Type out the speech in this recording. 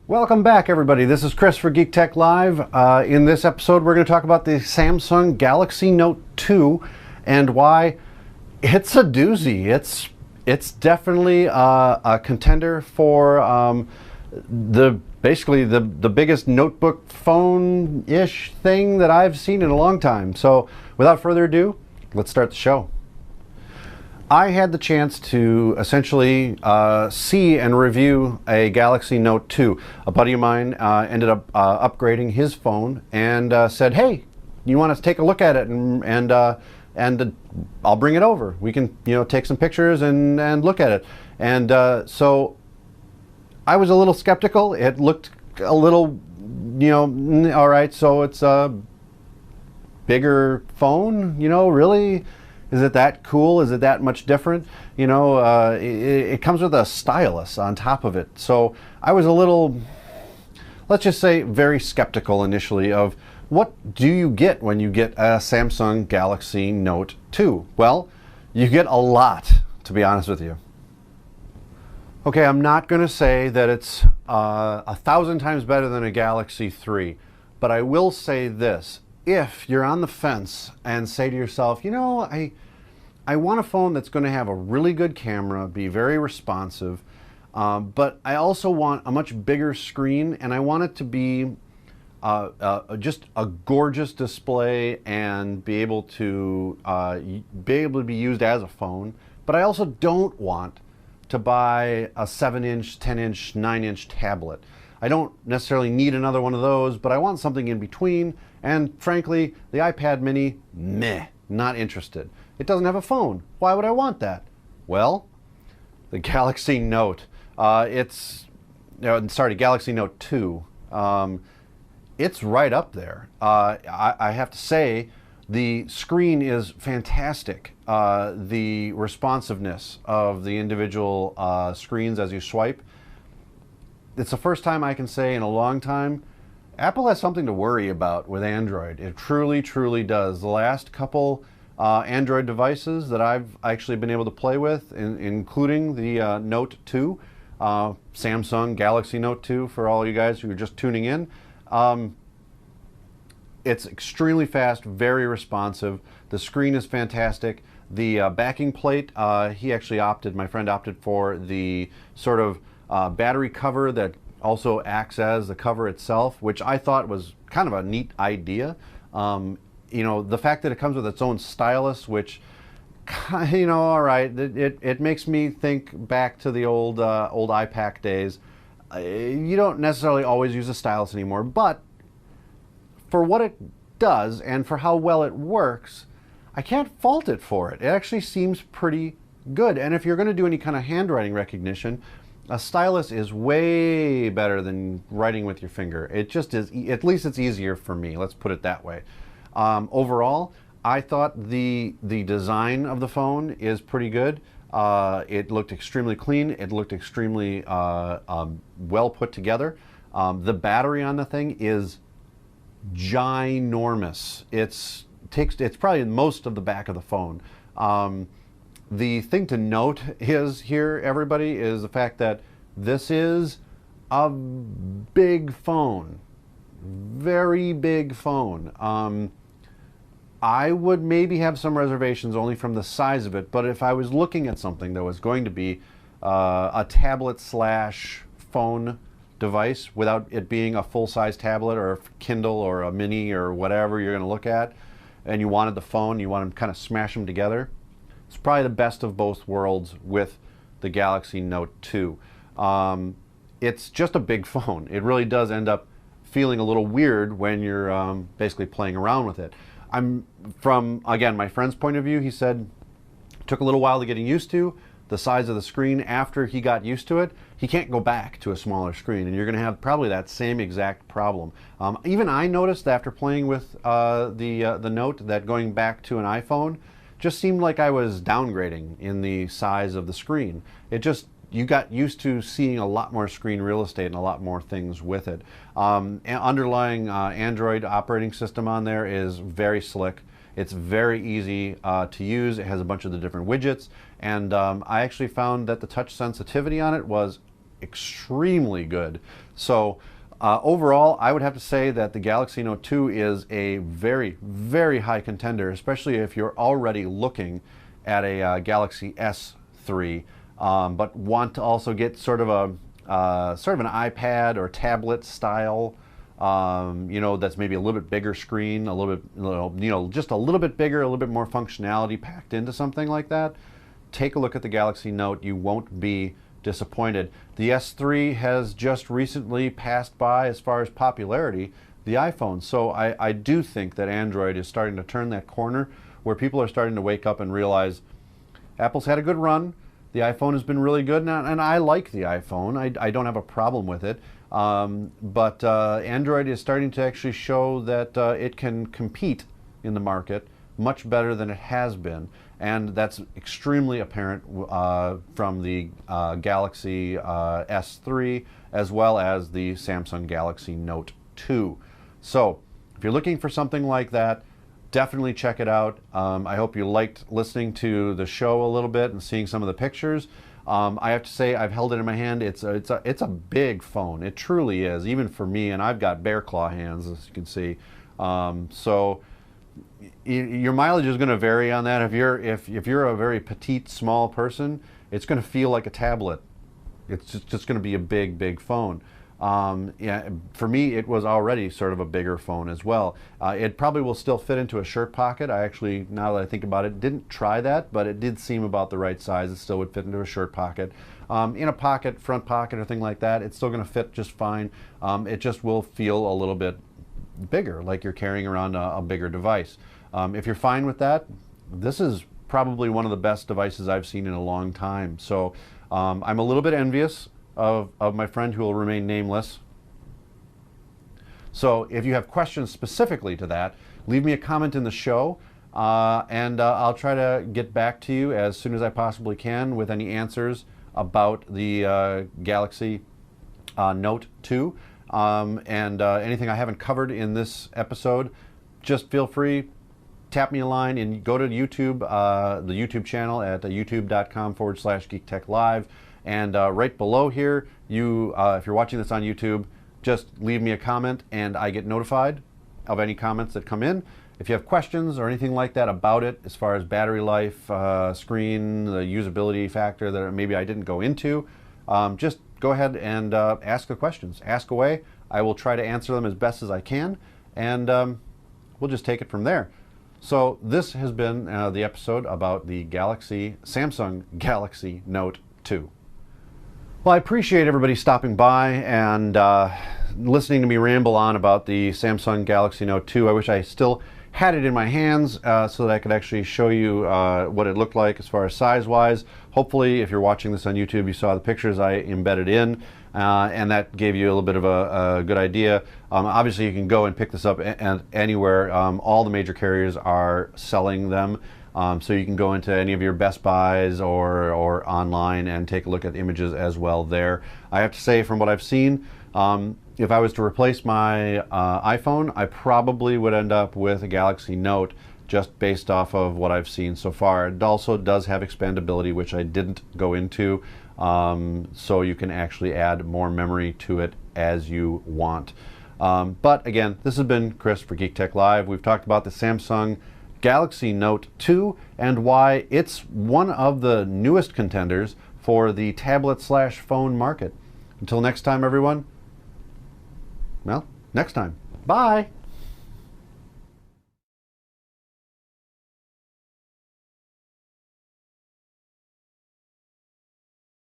Welcome back, everybody. This is Chris for Geek Tech Live. In this episode, we're going to talk about the Samsung Galaxy Note 2 and why it's a doozy. It's definitely a contender for basically the biggest notebook phone-ish thing that I've seen in a long time. So, without further ado, let's start the show. I had the chance to essentially see and review a Galaxy Note 2. A buddy of mine ended up upgrading his phone and said, "Hey, you want to take a look at it and I'll bring it over. We can take some pictures and look at it." And so I was a little skeptical. It looked a little, all right. So it's a bigger phone, really. Is it that cool? Is it that much different? It comes with a stylus on top of it. So I was a little, let's just say, very skeptical initially of what do you get when you get a Samsung Galaxy Note 2? Well, you get a lot, to be honest with you. Okay, I'm not going to say that it's 1,000 times better than a Galaxy 3, but I will say this. If you're on the fence and say to yourself, I want a phone that's going to have a really good camera, be very responsive, but I also want a much bigger screen, and I want it to be just a gorgeous display and be able to be used as a phone, but I also don't want to buy a 7-inch, 10-inch, 9-inch tablet. I don't necessarily need another one of those, but I want something in between. And frankly, the iPad mini, meh, not interested. It doesn't have a phone. Why would I want that? Well, the Galaxy Note. Galaxy Note 2. It's right up there. I have to say, the screen is fantastic. The responsiveness of the individual screens as you swipe. It's the first time I can say in a long time Apple has something to worry about with Android. It truly, truly does. The last couple Android devices that I've actually been able to play with, including the Note 2, Samsung Galaxy Note 2, for all you guys who are just tuning in, it's extremely fast, very responsive. The screen is fantastic. The backing plate, my friend opted for the sort of battery cover that also acts as the cover itself, which I thought was kind of a neat idea. The fact that it comes with its own stylus, which, all right, it makes me think back to the old iPac days. You don't necessarily always use a stylus anymore, but for what it does and for how well it works, I can't fault it for it. It actually seems pretty good. And if you're going to do any kind of handwriting recognition, a stylus is way better than writing with your finger. It just is, at least it's easier for me, let's put it that way. Overall, I thought the design of the phone is pretty good. It looked extremely clean. It looked extremely well put together. The battery on the thing is ginormous. It's probably most of the back of the phone. The thing to note is here, everybody, is the fact that this is a big phone. Very big phone. I would maybe have some reservations only from the size of it, but if I was looking at something that was going to be a tablet slash phone device without it being a full-size tablet or a Kindle or a mini or whatever you're going to look at, and you wanted the phone, you want to kind of smash them together, it's probably the best of both worlds with the Galaxy Note 2. It's just a big phone. It really does end up feeling a little weird when you're basically playing around with it. From, again, my friend's point of view, he said it took a little while to getting used to the size of the screen. After he got used to it, he can't go back to a smaller screen, and you're going to have probably that same exact problem. Even I noticed after playing with the Note that going back to an iPhone just seemed like I was downgrading in the size of the screen. You got used to seeing a lot more screen real estate and a lot more things with it. Underlying Android operating system on there is very slick. It's very easy to use. It has a bunch of the different widgets, and I actually found that the touch sensitivity on it was extremely good. So overall, I would have to say that the Galaxy Note 2 is a very, very high contender, especially if you're already looking at a Galaxy S3, but want to also get sort of an iPad or tablet style, that's maybe a little bit bigger screen, a little bit, just a little bit bigger, a little bit more functionality packed into something like that. Take a look at the Galaxy Note. You won't be disappointed. The S3 has just recently passed by, as far as popularity, the iPhone. So I do think that Android is starting to turn that corner where people are starting to wake up and realize Apple's had a good run. The iPhone has been really good, and I like the iPhone. I don't have a problem with it. But Android is starting to actually show that it can compete in the market much better than it has been. And that's extremely apparent from the Galaxy S3 as well as the Samsung Galaxy Note 2. So if you're looking for something like that, definitely check it out. I hope you liked listening to the show a little bit and seeing some of the pictures. I have to say, I've held it in my hand. It's a big phone. It truly is, even for me, and I've got bear claw hands, as you can see. So your mileage is going to vary on that. If you're a very petite, small person, it's going to feel like a tablet. It's just going to be a big phone. Yeah, for me, it was already sort of a bigger phone as well. It probably will still fit into a shirt pocket. I actually, now that I think about it, didn't try that, but it did seem about the right size. It still would fit into a shirt pocket. In a pocket, front pocket, or thing like that, it's still going to fit just fine. It just will feel a little bit bigger, like you're carrying around a bigger device. If you're fine with that, this is probably one of the best devices I've seen in a long time. So I'm a little bit envious of my friend who will remain nameless. So if you have questions specifically to that, leave me a comment in the show, and I'll try to get back to you as soon as I possibly can with any answers about the Galaxy Note 2. And anything I haven't covered in this episode, just feel free, tap me a line and go to YouTube, the YouTube channel at youtube.com/GeekTechLive. And right below here, if you're watching this on YouTube, just leave me a comment and I get notified of any comments that come in. If you have questions or anything like that about it, as far as battery life, screen, the usability factor that maybe I didn't go into, just go ahead and ask the questions. Ask away. I will try to answer them as best as I can, and we'll just take it from there. So this has been the episode about the Samsung Galaxy Note 2. Well, I appreciate everybody stopping by and listening to me ramble on about the Samsung Galaxy Note 2. I wish I still had it in my hands so that I could actually show you what it looked like as far as size-wise. Hopefully, if you're watching this on YouTube, you saw the pictures I embedded in, and that gave you a little bit of a good idea. Obviously, you can go and pick this up anywhere. All the major carriers are selling them. So you can go into any of your Best Buys or online and take a look at images as well there. I have to say, from what I've seen, if I was to replace my iPhone, I probably would end up with a Galaxy Note, just based off of what I've seen so far. It also does have expandability, which I didn't go into, so you can actually add more memory to it as you want. But again, this has been Chris for Geek Tech Live. We've talked about the Samsung Galaxy Note 2 and why it's one of the newest contenders for the tablet/phone market. Until next time, everyone. Well, next time. Bye.